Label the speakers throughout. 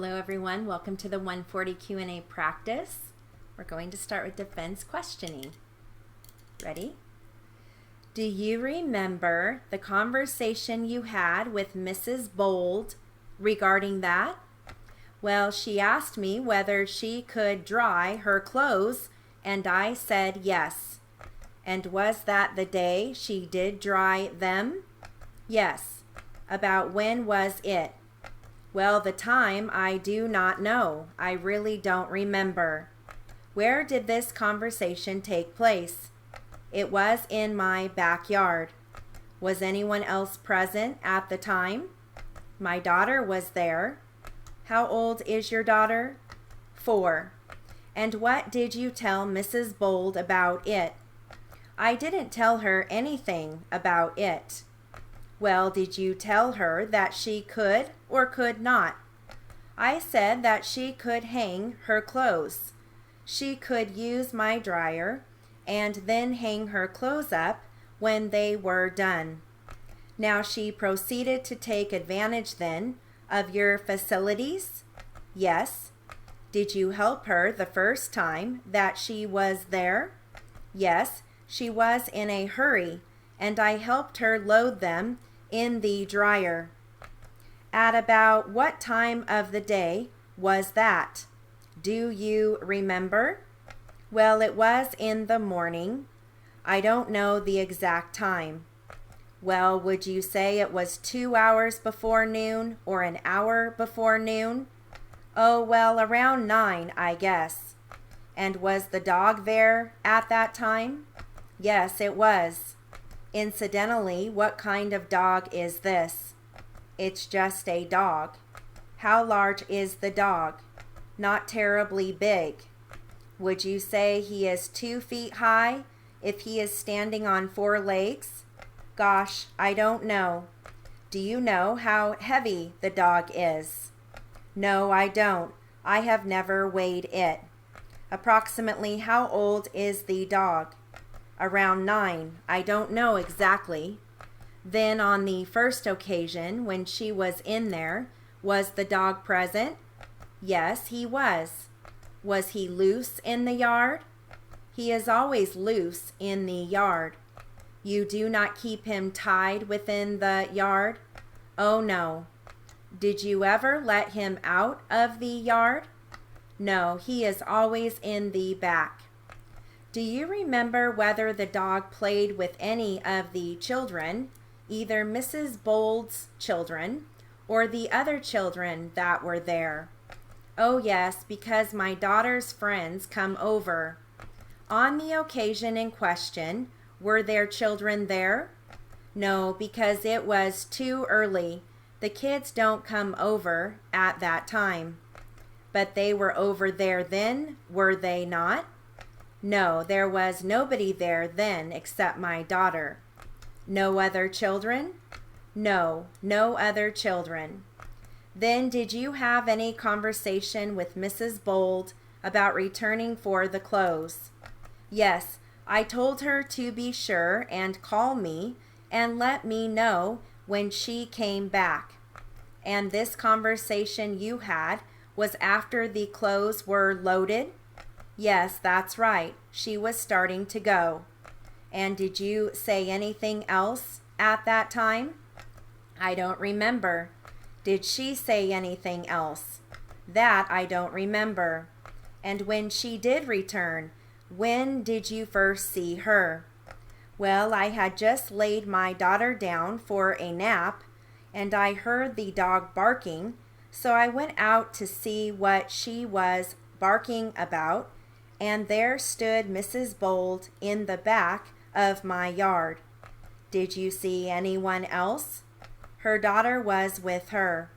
Speaker 1: Hello everyone, welcome to the 140 Q&A practice. We're going to start with defense questioning. Ready? Do you remember the conversation you had with Mrs. Bold regarding that? Well, she asked me whether she could dry her clothes, and I said yes. And was that the day she did dry them? Yes. About when was it? Well, the time I do not know. I really don't remember. Where did this conversation take place? It was in my backyard. Was anyone else present at the time? My daughter was there. How old is your daughter? 4. And what did you tell Mrs. Bold about it? I didn't tell her anything about it. Well, did you tell her that she could or could not? I said that she could hang her clothes. She could use my dryer and then hang her clothes up when they were done. Now she proceeded to take advantage then of your facilities? Yes. Did you help her the first time that she was there? Yes, she was in a hurry, and I helped her load them in the dryer. At about what time of the day was that? Do you remember? Well, it was in the morning. I don't know the exact time. Well, would you say it was 2 hours before noon or an hour before noon? Oh, well, around 9, I guess. And was the dog there at that time? Yes, it was. Incidentally, what kind of dog is this? It's just a dog. How large is the dog? Not terribly big. Would you say he is 2 feet high if he is standing on 4 legs? Gosh, I don't know. Do you know how heavy the dog is? No, I don't. I have never weighed it. Approximately how old is the dog? Around 9. I don't know exactly. Then on the first occasion when she was in there, was the dog present? Yes, he was. Was he loose in the yard? He is always loose in the yard. You do not keep him tied within the yard? Oh, no. Did you ever let him out of the yard? No, he is always in the back. Do you remember whether the dog played with any of the children, either Mrs. Bold's children or the other children that were there? Oh, yes, because my daughter's friends come over. On the occasion in question, were their children there? No, because it was too early. The kids don't come over at that time. But they were over there then, were they not? No, there was nobody there then except my daughter. No other children? No, no other children. Then did you have any conversation with Mrs. Bold about returning for the clothes? Yes, I told her to be sure and call me and let me know when she came back. And this conversation you had was after the clothes were loaded? Yes, that's right. She was starting to go. And did you say anything else at that time? I don't remember. Did she say anything else? That I don't remember. And when she did return, when did you first see her? Well, I had just laid my daughter down for a nap, and I heard the dog barking, so I went out to see what she was barking about, and there stood Mrs. Bold in the back of my yard. Did you see anyone else? Her daughter was with her.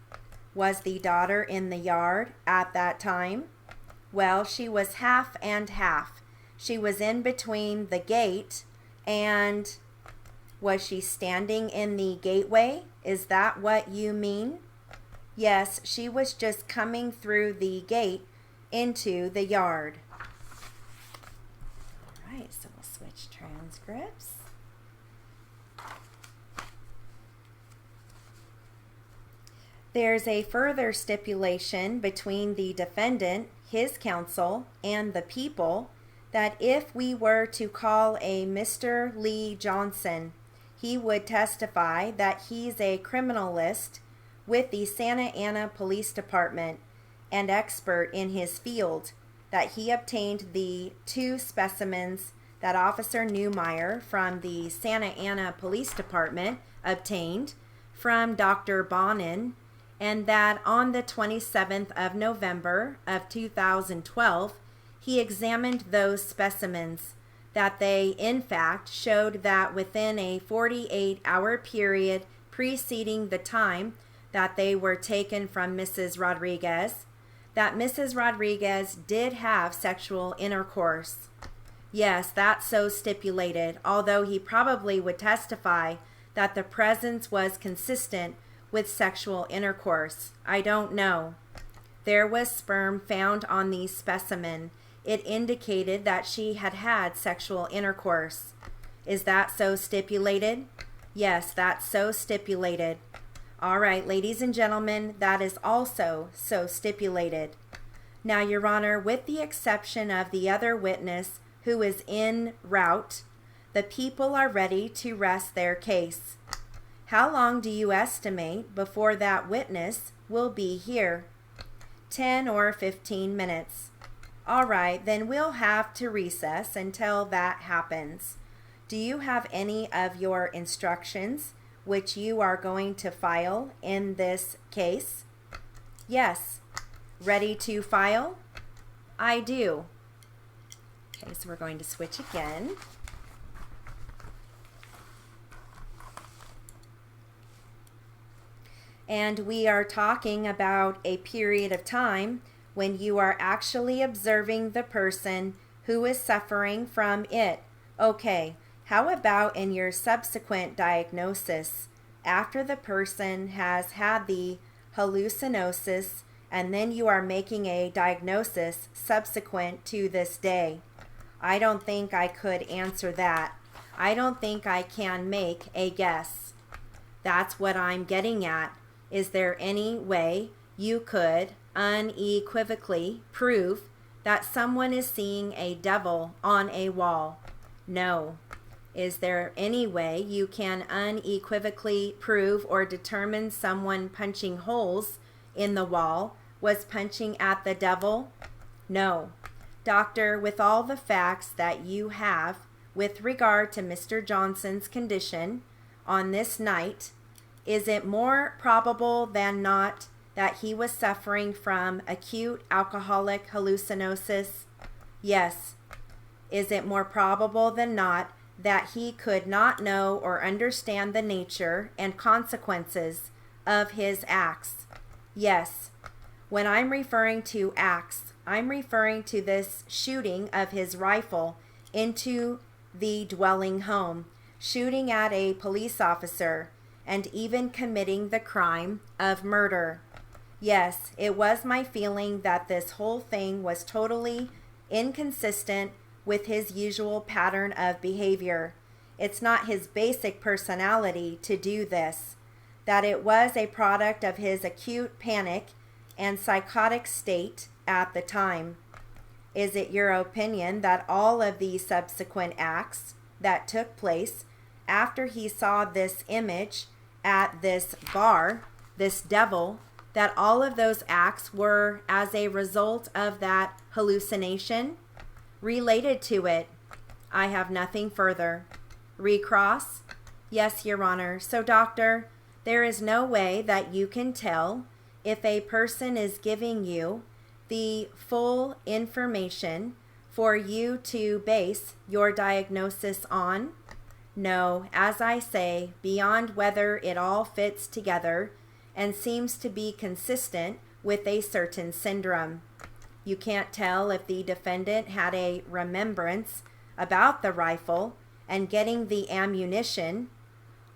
Speaker 1: Was the daughter in the yard at that time? Well, she was half and half. She was in between the gate and... Was she standing in the gateway? Is that what you mean? Yes, she was just coming through the gate into the yard. All right, so we'll switch transcripts. There's a further stipulation between the defendant, his counsel, and the people that if we were to call a Mr. Lee Johnson, he would testify that he's a criminalist with the Santa Ana Police Department and expert in his field, that he obtained the 2 specimens that Officer Newmeyer from the Santa Ana Police Department obtained from Dr. Bonin, and that on the 27th of November of 2012, he examined those specimens, that they in fact showed that within a 48-hour period preceding the time that they were taken from Mrs. Rodriguez, that Mrs. Rodriguez did have sexual intercourse. Yes, that's so stipulated, although he probably would testify that the presence was consistent with sexual intercourse. I don't know. There was sperm found on the specimen. It indicated that she had had sexual intercourse. Is that so stipulated? Yes, that's so stipulated. All right, ladies and gentlemen, that is also so stipulated. Now, Your Honor, with the exception of the other witness who is en route, the people are ready to rest their case. How long do you estimate before that witness will be here? 10 or 15 minutes. All right, then we'll have to recess until that happens. Do you have any of your instructions which you are going to file in this case? Yes. Ready to file? I do. Okay, so we're going to switch again. And we are talking about a period of time when you are actually observing the person who is suffering from it. Okay, how about in your subsequent diagnosis, after the person has had the hallucinosis, and then you are making a diagnosis subsequent to this day? I don't think I could answer that. I don't think I can make a guess. That's what I'm getting at. Is there any way you could unequivocally prove that someone is seeing a devil on a wall? No. Is there any way you can unequivocally prove or determine someone punching holes in the wall was punching at the devil? No. Doctor, with all the facts that you have with regard to Mr. Johnson's condition on this night, is it more probable than not that he was suffering from acute alcoholic hallucinosis? Yes. Is it more probable than not that he could not know or understand the nature and consequences of his acts? Yes. When I'm referring to acts, I'm referring to this shooting of his rifle into the dwelling home, shooting at a police officer, and even committing the crime of murder. Yes, it was my feeling that this whole thing was totally inconsistent with his usual pattern of behavior. It's not his basic personality to do this, that it was a product of his acute panic and psychotic state at the time. Is it your opinion that all of the subsequent acts that took place after he saw this image at this bar, this devil, that all of those acts were as a result of that hallucination? Related to it, I have nothing further. Recross? Yes, Your Honor. So, Doctor, there is no way that you can tell if a person is giving you the full information for you to base your diagnosis on? No, as I say, beyond whether it all fits together and seems to be consistent with a certain syndrome. You can't tell if the defendant had a remembrance about the rifle and getting the ammunition.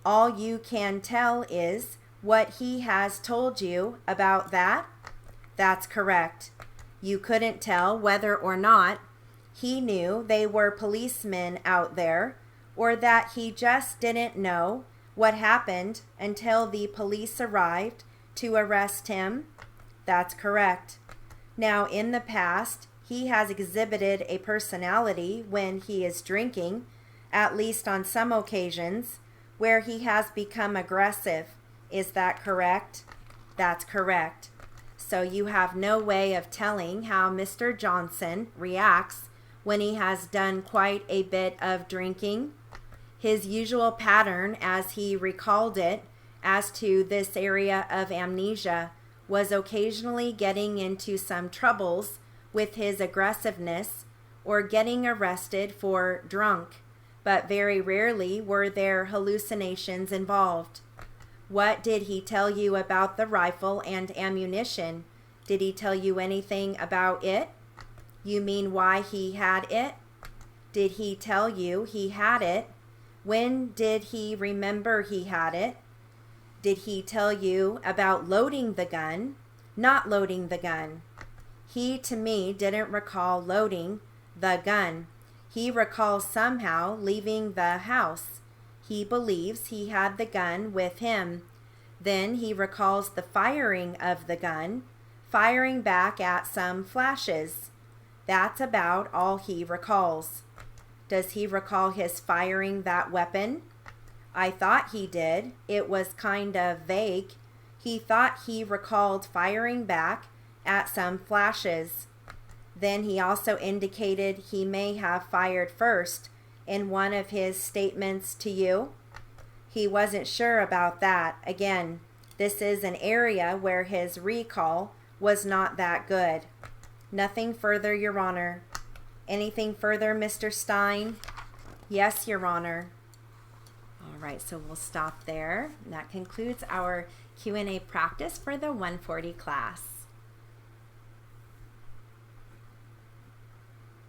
Speaker 1: All you can tell is what he has told you about that? That's correct. You couldn't tell whether or not he knew they were policemen out there, or that he just didn't know what happened until the police arrived to arrest him? That's correct. Now, in the past, he has exhibited a personality when he is drinking, at least on some occasions, where he has become aggressive. Is that correct? That's correct. So you have no way of telling how Mr. Johnson reacts when he has done quite a bit of drinking. His usual pattern, as he recalled it, as to this area of amnesia, was occasionally getting into some troubles with his aggressiveness or getting arrested for drunk, but very rarely were there hallucinations involved. What did he tell you about the rifle and ammunition? Did he tell you anything about it? You mean why he had it? Did he tell you he had it? When did he remember he had it? Did he tell you about loading the gun, not loading the gun? He, to me, didn't recall loading the gun. He recalls somehow leaving the house. He believes he had the gun with him. Then he recalls the firing of the gun, firing back at some flashes. That's about all he recalls. Does he recall his firing that weapon? I thought he did. It was kind of vague. He thought he recalled firing back at some flashes. Then he also indicated he may have fired first in one of his statements to you. He wasn't sure about that. Again, this is an area where his recall was not that good. Nothing further, Your Honor. Anything further, Mr. Stein? Yes, Your Honor. All right, so we'll stop there. And that concludes our Q&A practice for the 140 class.